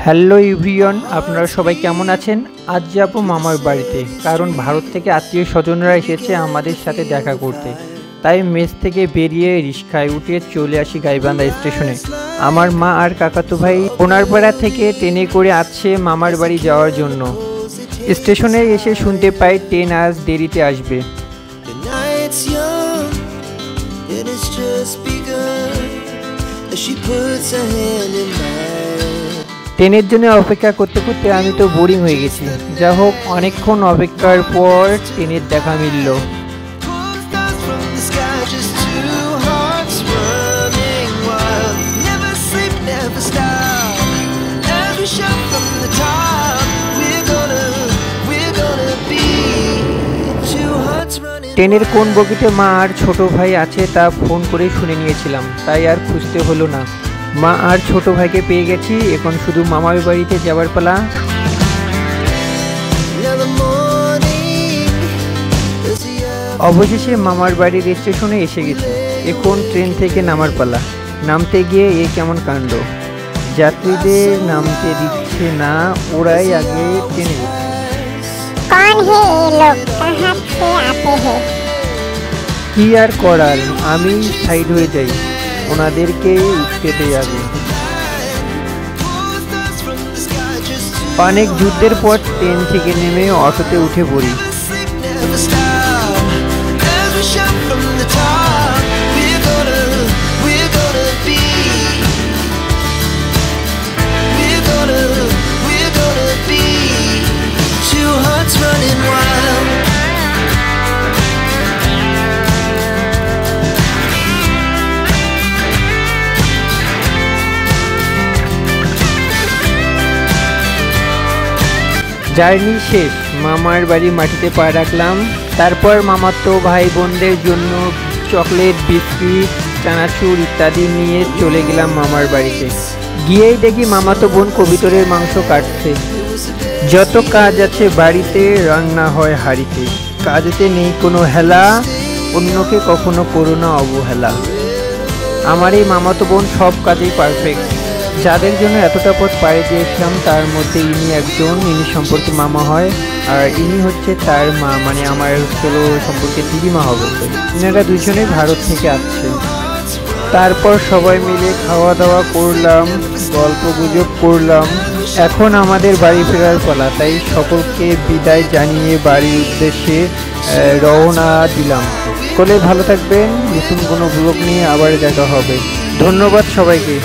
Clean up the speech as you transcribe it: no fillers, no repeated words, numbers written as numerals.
Hello everyone, আপনারা সবাই কেমন আছেন? আজ যাব মামার বাড়িতে, কারণ ভারত থেকে আত্মীয় স্বজনরা এসেছে আমাদের সাথে দেখা করতে। তাই মেস থেকে বেরিয়ে রিক্সায় উঠে চলে আসি গাইবান্ধা স্টেশনে। আমার মা আর কাকাতো ভাই কোনারপাড়া থেকে ট্রেনে করে আসছে মামার বাড়ি যাওয়ার জন্য। স্টেশনে এসে শুনতে পাই ট্রেন আজ দেরিতে আসবে। ট্রেনের জন্য অপেক্ষা করতে করতে আমি তো বোরিং হয়ে গেছি। যা হোক, অনেকক্ষণ অপেক্ষার পর ট্রেনের দেখা মিলল। ট্রেনের কোন বগিতে মা আর ছোট ভাই আছে তা ফোন করে শুনে নিয়েছিলাম, তাই আর খুঁজতে হলো না। মা আর ছোট ভাইকে পেয়ে গেছি, এখন শুধু মামার বাড়িতে যাবার পালা। অবশেষে মামার বাড়ির স্টেশনে এসে গেছি, এখন ট্রেন থেকে নামার পালা। নামতে গিয়ে এ কেমন কাণ্ড, যাত্রীদের নামতে দিচ্ছে না, ওরাই আগে ট্রেনে উঠছে। কি আর করার, আমি সাইড হয়ে যাই, ওনাদেরকে উঠতে দেয় আগে। অনেক যুদ্ধের পর ট্রেন থেকে নেমে অটোতে উঠে পড়ি। জার্নি শেষ, মামার বাড়ি মাটিতে পা রাখলাম। তারপর মামাতো ভাই বোনদের জন্য চকলেট, বিস্কিট, চানাচুর ইত্যাদি নিয়ে চলে গেলাম মামার বাড়িতে। গিয়েই দেখি মামাতো বোন কবিতরের মাংস কাটছে। যত কাজ আছে বাড়িতে, রান্না হয় হাঁড়িতে। কাজেতে নেই কোনো হেলা, অন্যকে কখনো করো না অবহেলা। আমার এই মামাতো বোন সব কাজেই পারফেক্ট। যাদের জন্য এতটা পথ পাড়ি দিয়েছিলাম তার মধ্যে ইনি একজন। ইনি সম্পর্কে মামা হয়, আর ইনি হচ্ছে তার মা, মানে আমার হলো সম্পর্কে দিদিমা হবে। এনারা দুজনেই ভারত থেকে আসছে। তারপর সবাই মিলে খাওয়া দাওয়া করলাম, গল্প গুজব করলাম। এখন আমাদের বাড়ি ফেরার পালা, তাই সকলকে বিদায় জানিয়ে বাড়ির উদ্দেশ্যে রওনা দিলাম। সকলে ভালো থাকবেন, নতুন কোনো ব্লগ নিয়ে আবার দেখা হবে। ধন্যবাদ সবাইকে।